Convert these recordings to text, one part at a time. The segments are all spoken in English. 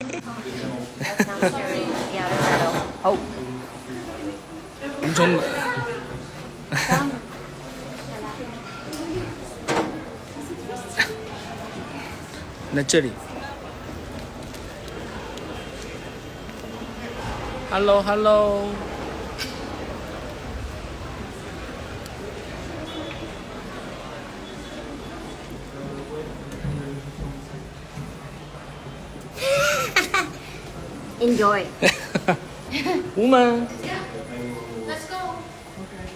That's not carrying the outer metal. Oh. 엄청. 那这里 Hello Hello Enjoy. Wumen. Let's go. Okay.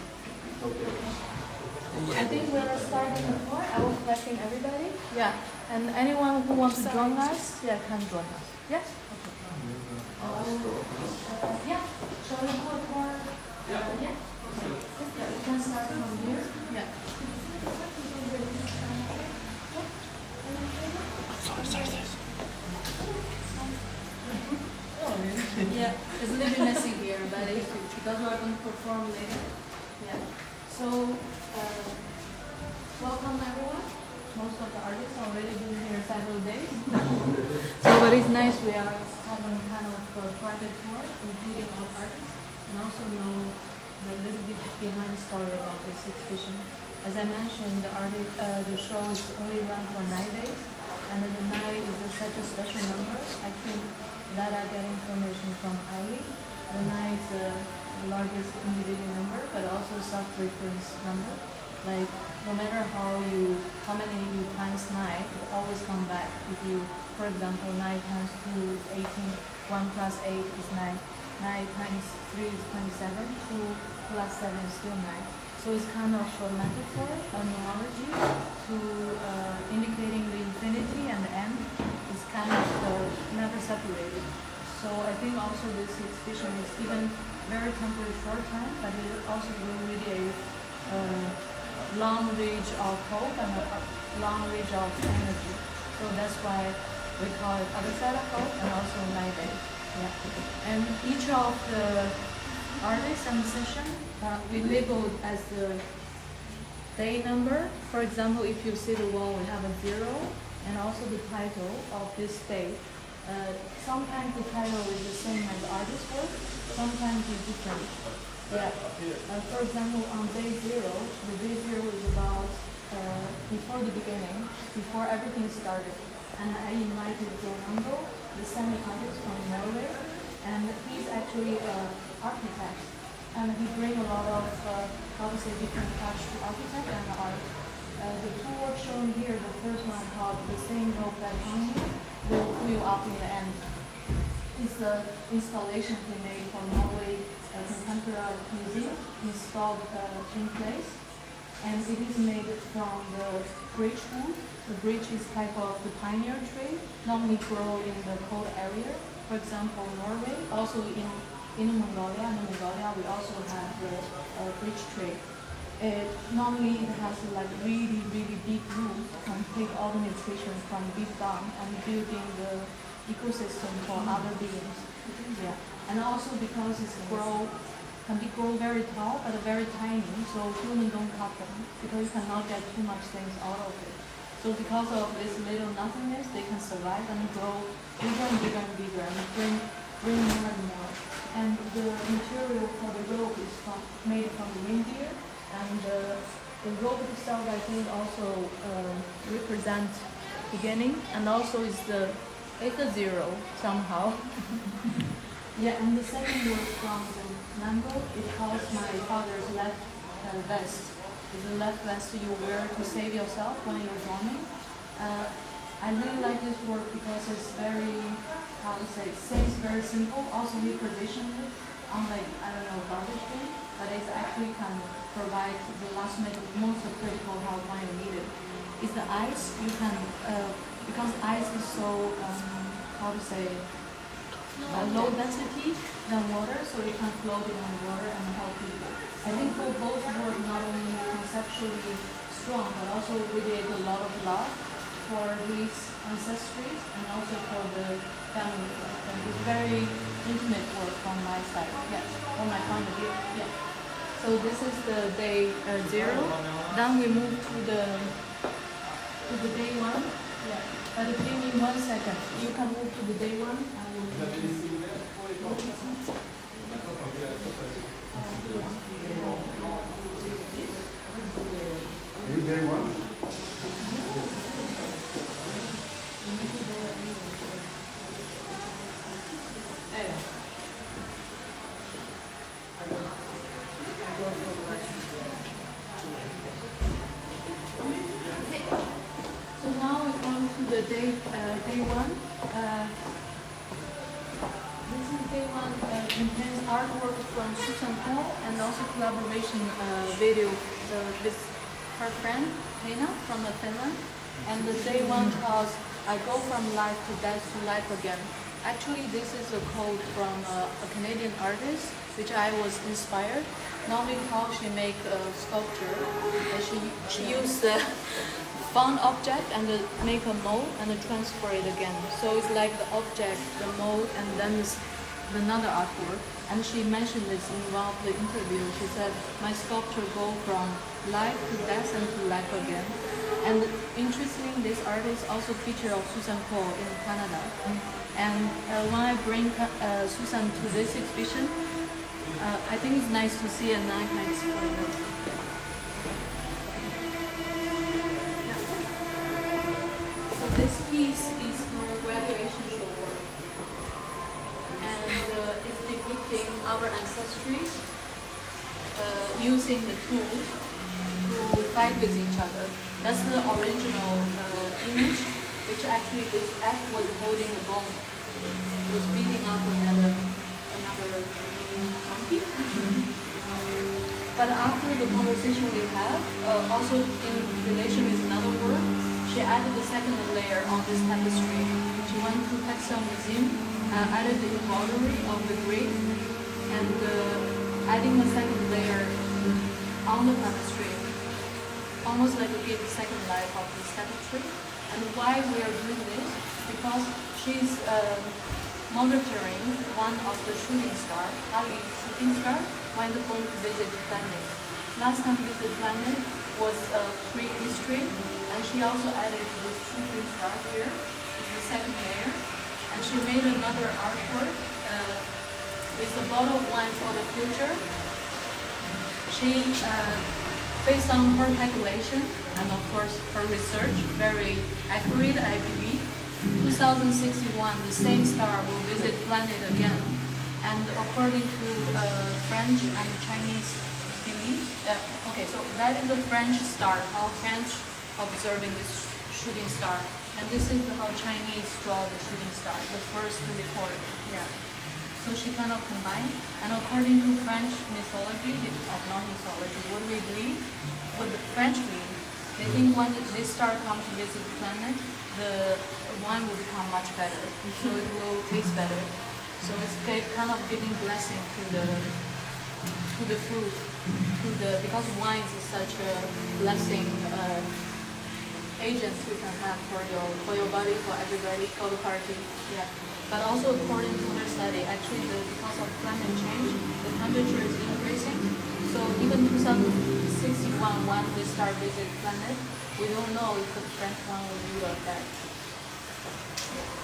I think we're starting the tour. I was collecting everybody. Yeah. And anyone who wants to join us, yeah, can join us. Yes? Okay. Yeah. Shall we do a tour? Yeah. Okay. You can start from here. Yeah. Yeah, it's a little bit messy here, but it's because we're going to perform later. Yeah. So, welcome everyone. Most of the artists already been here several days. So, but it's nice we are having kind of a private tour, including all artists, and also know the little bit behind the story about this exhibition. As I mentioned, the show is only run for 9 days, and then the night is such a special number. I think that I get information from Elly. The 9 is the largest individual number, but also sub-frequency number. Like no matter how many you times 9, it always come back. If you, for example, 9 times 2 is 18, 1 plus 8 is 9, 9 times 3 is 27, 2 plus 7 is still 9. So it's kind of a metaphor, a numerology to indicating the infinity and the end is kind of never separated. So I think also this exhibition is even very temporary short time, but it also really a long range of hope and a long range of energy. So that's why we call it other side of hope and also 9 days. Yeah. And each of the artists and session we labeled as the day number. For example, if you see the wall, we have a 0 and also the title of this day. Sometimes the title is the same as the artist's work, sometimes it's different. Yeah. For example, on day 0, the day 0 is about before the beginning, before everything started. And I invited Joar Nango, the Sámi artist from Norway, and he's actually an architect. And he brings a lot of, different touch to architect and art. The two works shown here, the first one called The Same Rope That Hung Me, will fill up in the end. It's the installation he made for Norway Contemporary Museum, installed in place. And it is made from the birch wood. The birch is type of the pioneer tree, normally grow in the cold area. For example, Norway, also in Mongolia, we also have the birch tree. Normally it has like really big roots and take all the nutrition from deep down and building the ecosystem for other beings. Yeah. And also because it's can be grow very tall but very tiny, so humans don't cut them because you cannot get too much things out of it. So because of this little nothingness, they can survive and grow bigger and bigger and bigger and bring more and more. And the material for the rope is made from the reindeer, and the rope itself I think also represents beginning, and also it's a 0 somehow. Yeah, and the second word from the Nango, it calls my father's left vest. It's the left vest you wear to save yourself when you're drumming. I really like this work because it's very, seems very simple. Also, we positioned it on garbage bin, but it actually can provide the last minute most critical help when you need it. It's the ice. You can, because ice is so, low density than water, so you can float it on water and help people. I think for both work not only conceptually strong, but also really a lot of love for these ancestries and also for the family. And it's very intimate work from my side, yes, from my point of view, yeah. So this is the day 0. Then we move to the day 1. Yeah. But give me 1 second. You can move to the day one. I will. You day one? So now we come to the day one. This is day one. Contains artwork from Susan Kool and also collaboration video with her friend Hena from Finland. And the day one calls "I go from life to death to life again." Actually, this is a quote from a Canadian artist, which I was inspired. Normally, how she make a sculpture, and she used the found object and make a mold and transfer it again. So it's like the object, the mold, and then another artwork. And she mentioned this in one of the interview. She said, "My sculpture go from life to death and to life again." And interestingly, this artist also featured of Susan Kool in Canada. And when I bring Susan to this exhibition, I think it's nice to see and I can explain it. So this piece is her graduation show work. And it's depicting our ancestors using the tools to fight with each other. That's the original image, which actually this act was holding a bone, was beating up another monkey. But after the conversation we have, also in relation with another work, she added the second layer on this tapestry. She went to Textile Museum, added the embroidery of the grape, and adding a second layer on the tapestry, almost like to give a second life of this tapestry. And why we are doing this? Because she's monitoring one of the shooting stars, Haag shooting star, when the going to visit the planet. Last time visit planet was prehistory, and she also added this shooting star here, the second layer, and she made another artwork with a bottle of wine for the future. She, based on her calculation and of course her research, very accurate, I believe, 2061, the same star will visit planet again. And according to French and Chinese belief, okay, so that is the French star, how French observing this shooting star. And this is how Chinese draw the shooting star, the first to record. Yeah. So she kind of combined. And according to French mythology, not mythology, what we believe, what the French believe, they think when this star comes to visit the planet, the wine will become much better. So it will taste better. So it's kind of giving blessing to the fruit, because wine is such a blessing agent you can have for your body, for everybody, for the party. Yeah. But also according to her study, actually because of climate change, the temperature is increasing. So even 2061, when we start visiting planet, we don't know if the French one will do that.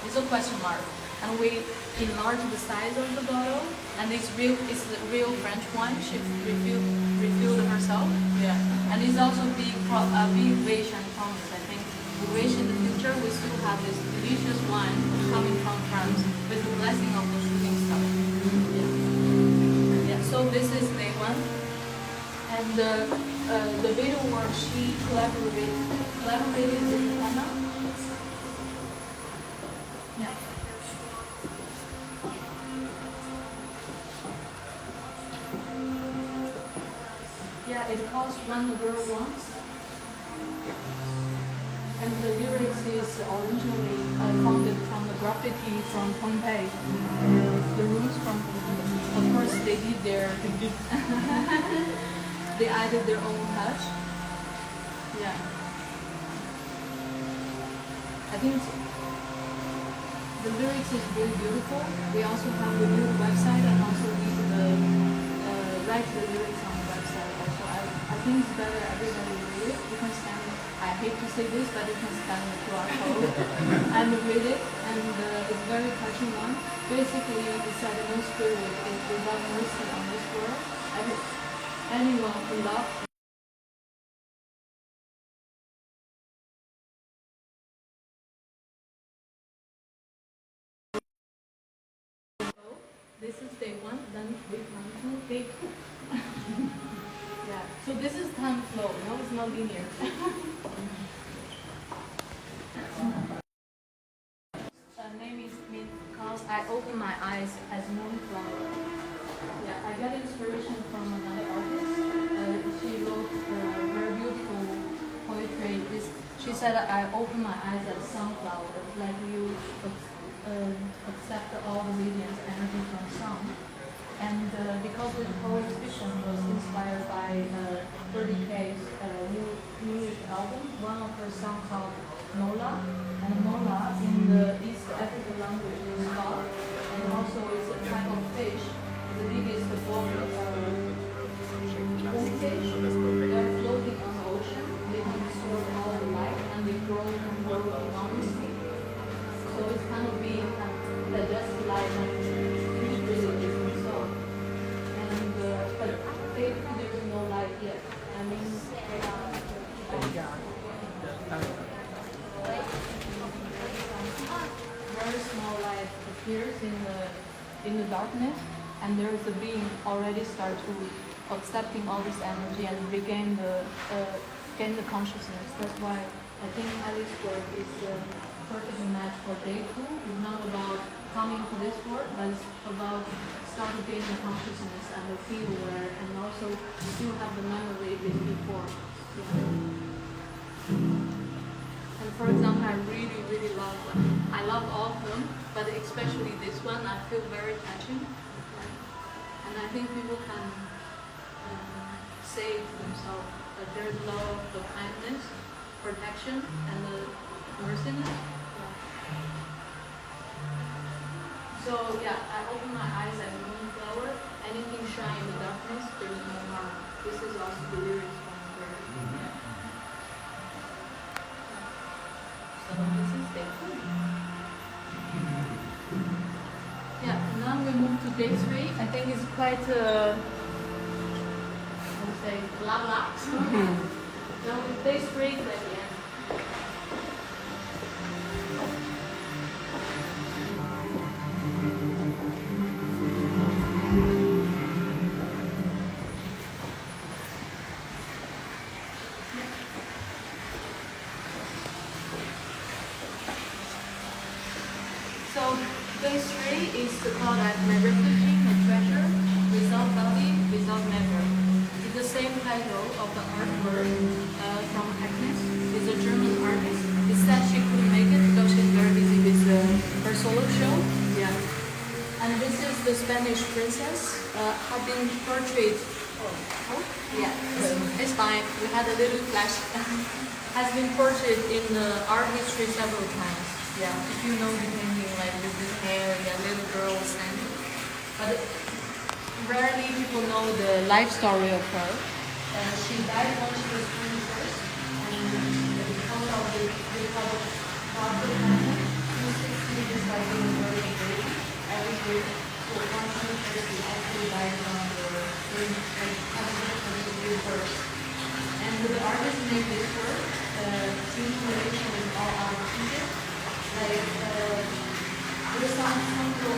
It's a question mark. And we enlarge the size of the bottle, and it's the real French wine. She refilled herself. Yeah. And it's also big wish and promise. I think we wish in the future we still have this delicious wine coming from France with the blessing of the shooting star. Yeah. Yeah. So this is day one, and the video work she collaborated with Anna. Yeah. Yeah, it calls When the Girl Wants. And the lyrics is originally founded from the graffiti from Pompeii. The roots from Pompeii. Of course, they did they added their own touch. Yeah. I think the lyrics is really beautiful. We also have the new website and also need to write the lyrics on the website. Also, I think it's better everybody read it. You can scan it. I hate to say this, but you can scan the QR code and read it. And it's a very touching one. Basically, it said no spirit is without mercy on this world. Anyone who loves this is day 1, then day 1, day 2. Yeah, so this is time flow. No, it's not linear. Name is because I open my eyes as moonflower. Yeah, I got inspiration from another artist. She wrote very beautiful poetry. She said, I open my eyes as sunflower, like you accept all the radiant energy from sun. And because the whole exhibition was inspired by 30K's new music album, one of her songs called Mola. And Mola in the East African language is God. And also it's a type of fish, the biggest boatfish. They're floating on the ocean, they can absorb all the light and they grow enormously. So it's kind of being digested light and huge releases and so on. And but there's no light yet. I mean, very small light appears in the darkness, and there is a being already start to accepting all this energy and regain gain the consciousness. That's why I think Elly's work is perfectly matched for day 2. It's not about coming to this world, but it's about start to gain the consciousness and the feel where, and also still have the memory with before. Yeah. And for example, I really love, I love all of them, but especially this one, I feel very touching. And I think people can say to themselves that there's a lot of the kindness, protection, and the merciness. So yeah, I open my eyes at moonflower. Anything shine in the darkness, there's no harm. This is also the lyrics from her. So this is day 2. Yeah, now we move to day 3. I think it's quite, I would say, blah blah. Now day 3 is at the end. So day 3 is called as my refugee, my treasure, without body, without measure. It's the same title of the artwork from Agnes. It's a German artist. It said she couldn't make it because she's very busy with her solo show. Yeah. And this is the Spanish princess. Had been portrayed. Oh, yeah. It's fine. We had a little flash. Has been portrayed in art history several times. Yeah, if you know the painting, like with this hair, yeah, little girl standing. But rarely people know the life story of her. She died when she was 21st, and because of the problem, she was 16 just by being very baby every year. So when she was 30, she actually died on the first. And the artist made this work in relation with all other pieces. Like, there's some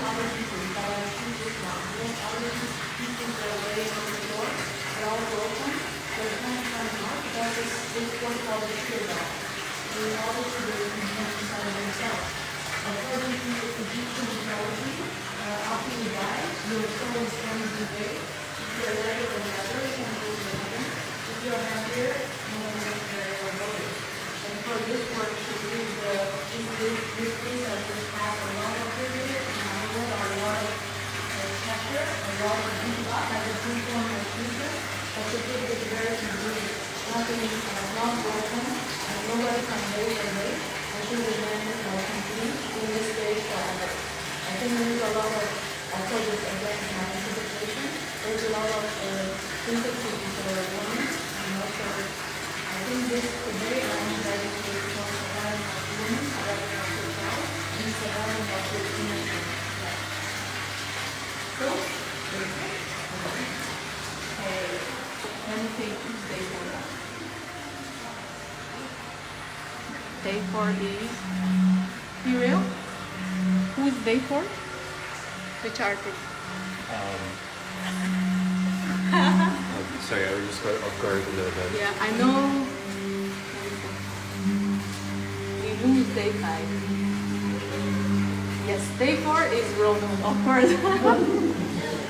other pieces, but I choose this one. Most other pieces that are laying on the floor, they're all broken. They're kind of coming out because this one called the Scherer. In order to do it inside of themselves. According to Egyptian mythology, after you die, your soul is thrown into the grave. If you're alive or better, you can go to heaven. If you're happier, no one will carry your body. And for this work, she used this princess which has a lot of figures, and a lot of chapter, a lot of deep up, like a deep one of future. But the figure is very complete. Nothing is not broken, and nobody can lay away. And she remains complete in this stage forever. I think there's a lot of, also this again my interpretation, there's a lot of sympathy for women. And also, I think this today I want to dedicate for survival of women, survival of the child, and survival of the innocent. So, okay, let me take day 4 now. Day 4 is Muriel. Who is day 4? Which artist? Sorry, I was just caught off guard a little bit. Yeah, I know. We lose day 5. Yes, day 4 is Ronald, of course.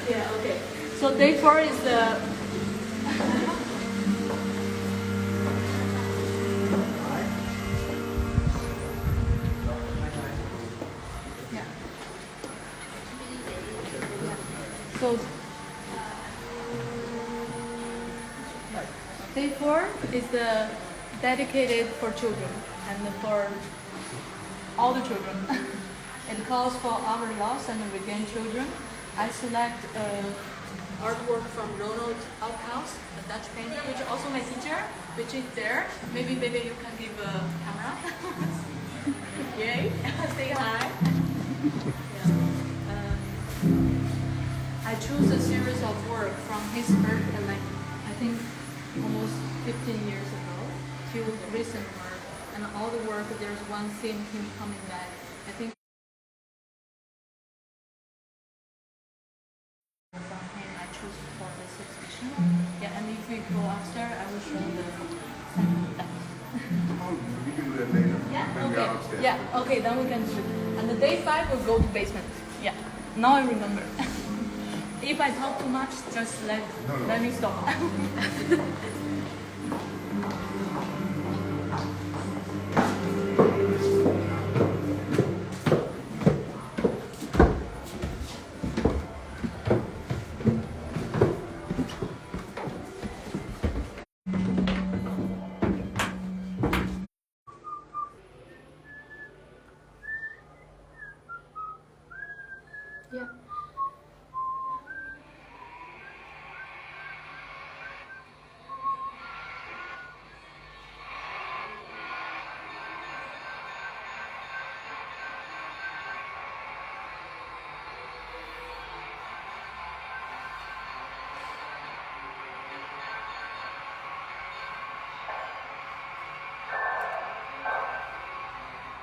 Yeah, okay. So day 4 is the. Yeah. So. Day 4 is the dedicated for children and for all the children. It calls for our lost and regained children. I select artwork from Ronald Ophuis, a Dutch painter, which is also my teacher, which is there. Maybe you can give a camera. Yay! Say hi. Yeah. I choose a series of work from his birth, I think almost 15 years ago, till recent work, and all the work, there's one theme, him coming back. I think from him I choose for this exhibition. Yeah, and if we go upstairs, I will show the second deck. We can do that later. Yeah? When we Okay. are upstairs. Yeah, okay, then we can do it. And the day 5 will go to basement. Yeah, now I remember. If I talk too much, just let me stop. Yeah.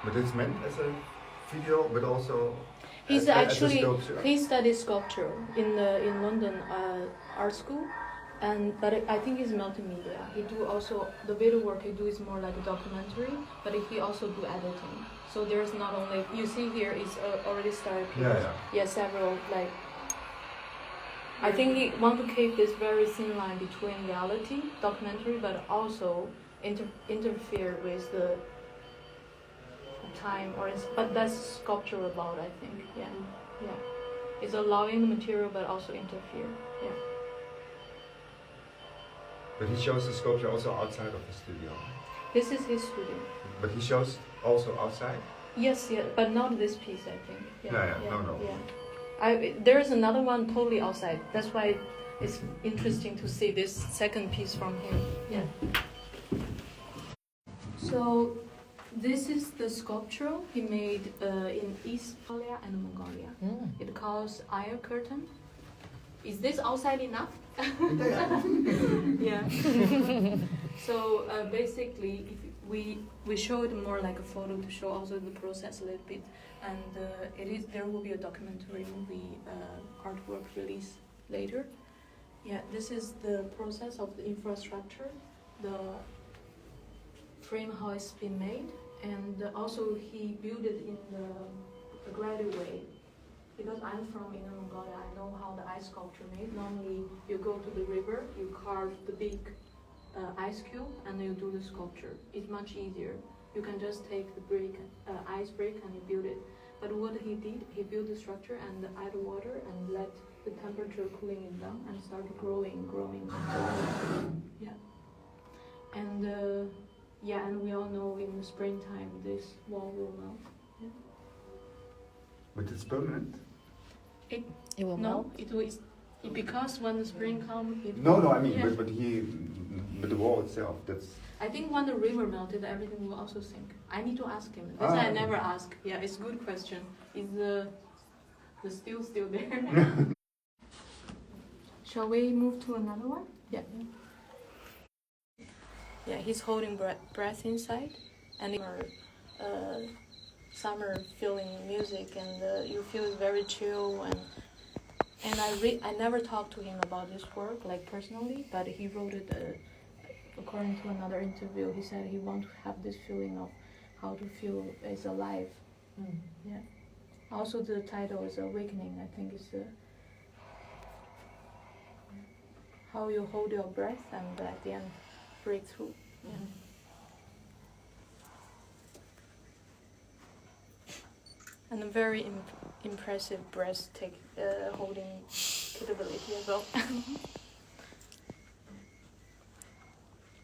But it's meant as a video, but also He's as a actually sculpture. he studied sculpture in London art school, but I think he's multimedia. He do also the video work he do is more like a documentary, but he also do editing. So there's not only you see here is already started. Yeah, several like. I think he want to keep this very thin line between reality, documentary, but also interfere with the time but that's sculpture about, I think. Yeah. It's allowing the material but also interfere. Yeah. But he shows the sculpture also outside of the studio. This is his studio. But he shows also outside. Yes, but not this piece, I think. No. Yeah. There's another one totally outside. That's why it's interesting to see this second piece from him. Yeah. So this is the sculpture he made in East Mongolia and Mongolia. It calls Iron Curtain. Is this outside enough? Yeah. So basically, if we show it more like a photo to show also the process a little bit, and there will be a documentary movie artwork release later. Yeah, this is the process of the infrastructure, the frame how it's been made, and also he built it in the gradual way. Because I'm from Inner Mongolia, I know how the ice sculpture made. Normally, you go to the river, you carve the big ice cube, and you do the sculpture. It's much easier. You can just take the ice brick, and you build it. But what he did, he built the structure and add water and let the temperature cooling it down and start growing. Yeah. And and we all know in the springtime this wall will melt. Yeah. But it's permanent. It will melt. It will. Because when the spring comes, No, I mean, yeah. but he But the wall itself, that's... I think when the river melted, everything will also sink. I need to ask him. This I never ask. Yeah, it's a good question. Is the steel still there? Shall we move to another one? Yeah. Yeah, he's holding breath inside, and summer feeling music, and you feel very chill. And I never talked to him about this work, like personally, but he wrote it. According to another interview, he said he wants to have this feeling of how to feel is alive. Yeah. Also, the title is Awakening. I think it's how you hold your breath and at the end break through. Yeah. And a very impressive breath holding capability as well.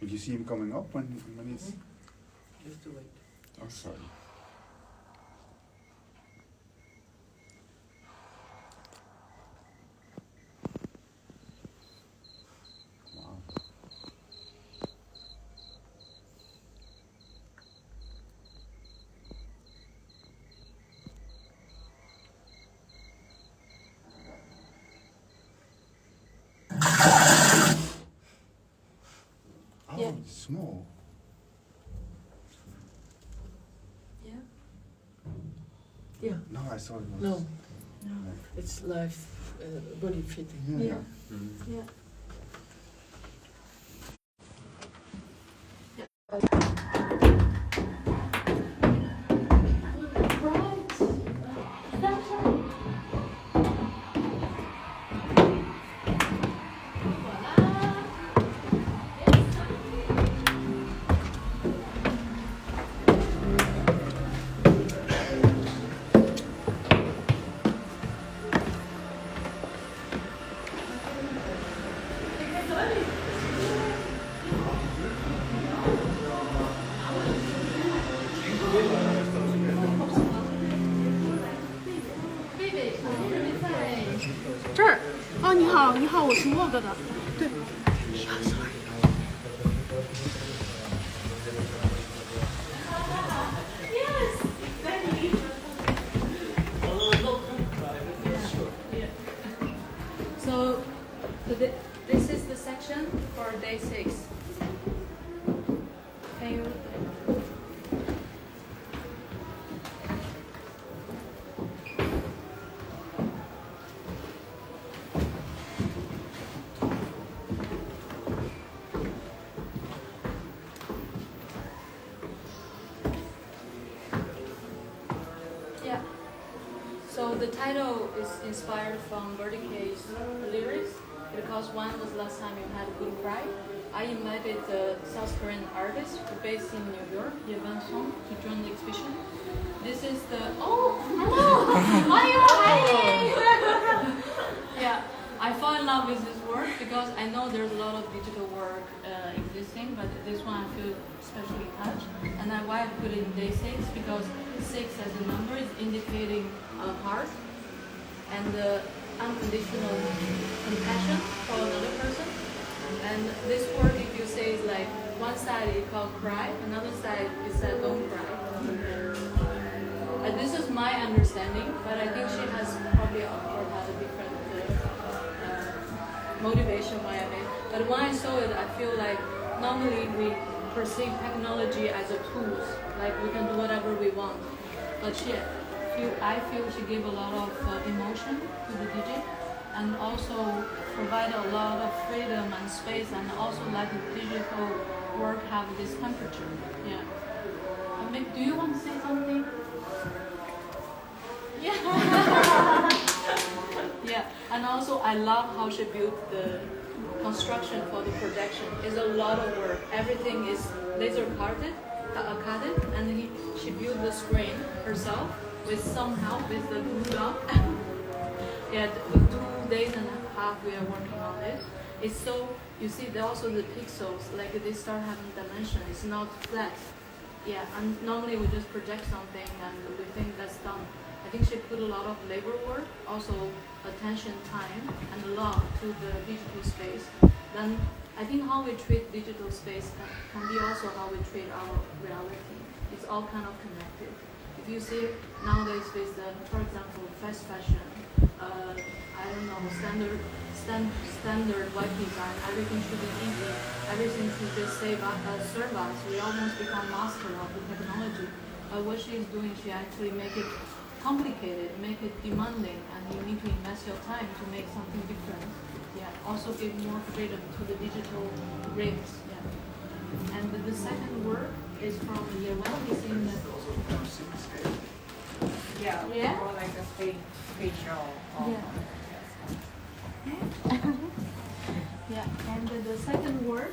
Did you see him coming up when he's... Just to wait. Oh, sorry. Wow. Oh, Yeah. it's small. Yeah. Yeah. No, I saw it was... No. It's life, body fitting. Yeah. Yeah. So this is the section for day 6. Can you? Yeah. So the title is inspired from Birdie's lyrics because one was last time you had a good cry. I invited a South Korean artist based in New York, Yehwan, to join the exhibition. This is the hello. Why are you hiding? Yeah, I fall in love with this work because I know there's a lot of digital work existing, but this one I feel especially touched. And why I put it in day 6 because 6 as a number is indicating a heart and unconditional compassion for another person. And this word, if you say, is like one side is called cry, another side is said don't cry. And this is my understanding, but I think she has probably had a different motivation why I made. But when I saw it, I feel like normally we perceive technology as a tool, like we can do whatever we want. But I feel she gave a lot of emotion to the DJ, and also provide a lot of freedom and space, and also let the digital work have this temperature. Yeah. Do you want to say something? Yeah. Yeah. And also, I love how she built the construction for the projection. It's a lot of work. Everything is laser cutted, and she built the screen herself with some help with the glue gun. Yeah, 2 days and a half we are working on this. It's so, you see, also the pixels, like they start having dimension. It's not flat. Yeah, and normally we just project something and we think that's done. I think she put a lot of labor work, also attention, time, and love to the digital space. Then I think how we treat digital space can be also how we treat our reality. It's all kind of connected. If you see nowadays with, for example, fast fashion, I don't know, standard web design, everything should be easy, everything should just serve us. We almost become master of the technology. But what she is doing, she actually make it complicated, make it demanding, and you need to invest your time to make something different. Yeah, also give more freedom to the digital rings. Yeah. And the second work is from Yehwan. He's in the Yeah, more like a spatial. Yeah, and the second work.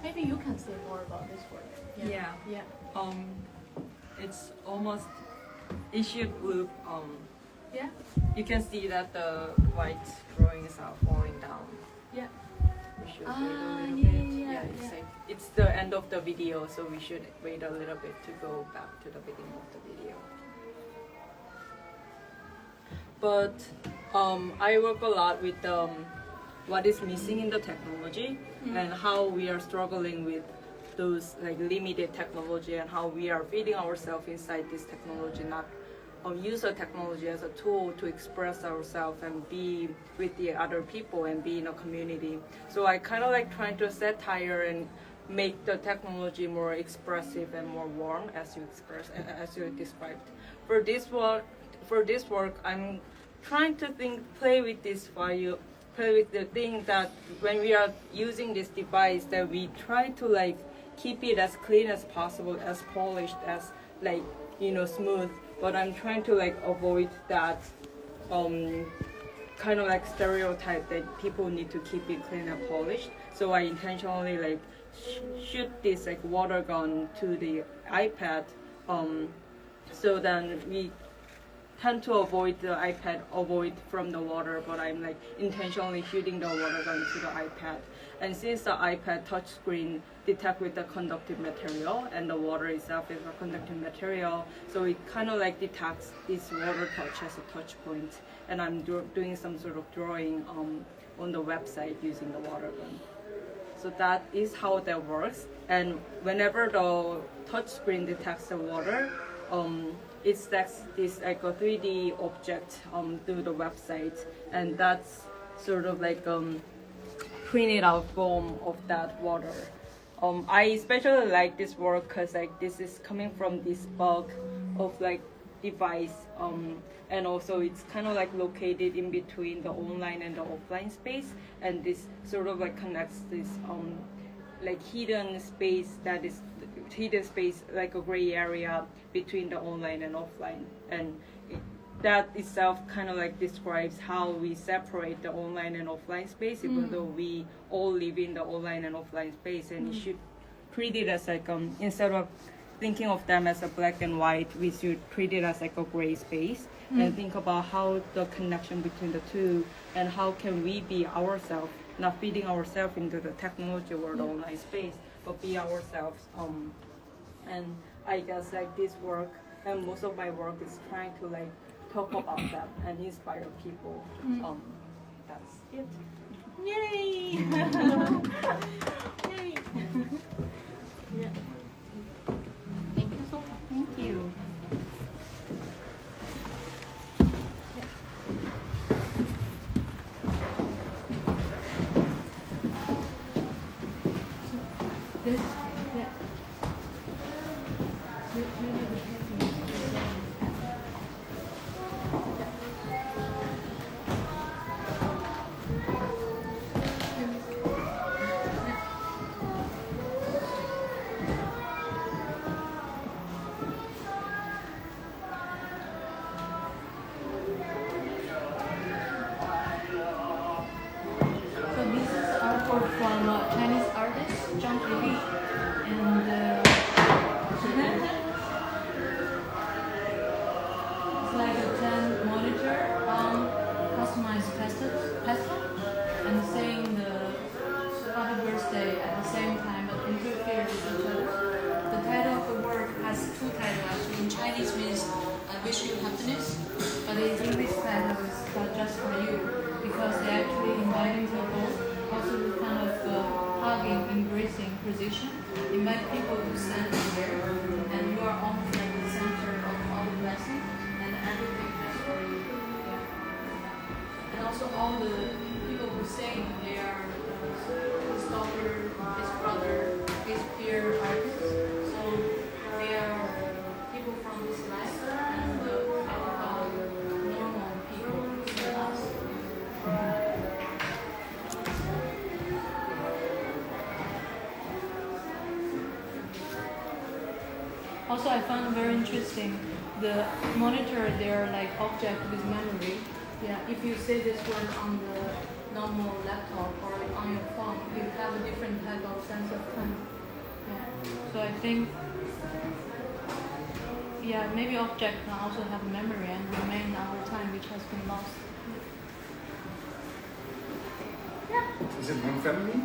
Maybe you can say more about this work. Yeah. Yeah. It's almost issued blue. Yeah. You can see that the white drawings are falling down. Yeah. We should wait a little yeah, bit. yeah, It's yeah. like it's the end of the video, so we should wait a little bit to go back to the beginning of the video. But I work a lot with what is missing in the technology and how we are struggling with those like limited technology and how we are feeding ourselves inside this technology, not use the technology as a tool to express ourselves and be with the other people and be in a community. So I kind of like trying to satire and make the technology more expressive and more warm, as you described. For this work, I'm trying to play with the thing that when we are using this device, that we try to like keep it as clean as possible, as polished, as like smooth. But I'm trying to like avoid that kind of like stereotype that people need to keep it clean and polished. So I intentionally like shoot this like water gun to the iPad, so then we tend to avoid the iPad, avoid from the water, but I'm like intentionally shooting the water gun to the iPad. And since the iPad touchscreen detect with the conductive material and the water itself is a conductive material, so it kind of like detects this water touch as a touch point. And I'm doing some sort of drawing on the website using the water gun. So that is how that works. And whenever the touchscreen detects the water, it stacks this like a 3D object through the website, and that's sort of like printed out form of that water. I especially like this work because like this is coming from this bulk of like device, and also it's kind of like located in between the online and the offline space, and this sort of like connects this like hidden space like a gray area between the online and offline, and that itself kind of like describes how we separate the online and offline space, even though we all live in the online and offline space, and you should treat it as like instead of thinking of them as a black and white, we should treat it as like a gray space, and think about how the connection between the two and how can we be ourselves, not feeding ourselves into the technology or the online space, but be ourselves. And I guess like this work and most of my work is trying to like talk about that and inspire people. That's it. Yay! Yay! Yeah. Thank you so much. Thank you. This, yeah. So this is artwork from Chinese artist Zhang Li, and it's like a 10 monitor customized pastel, and saying the happy birthday at the same time, but inviting people, also this kind of hugging, embracing position, invite people to stand there, and you are almost like the center of all the blessings, and everything is for you. Yeah. And also all the people who sing, they are his daughter, his brother, his peer artists. So they are people from his life and normal people in us. Also, I found very interesting the monitor. They are like object with memory. Yeah, if you say this word on the normal laptop or on your phone, you have a different type of sense of time. Yeah. So I think, yeah, maybe object can also have memory and remain over time, which has been lost. Yeah. Is it one family?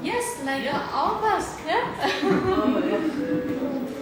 Yes, like all of us. Yeah. Oh, yes.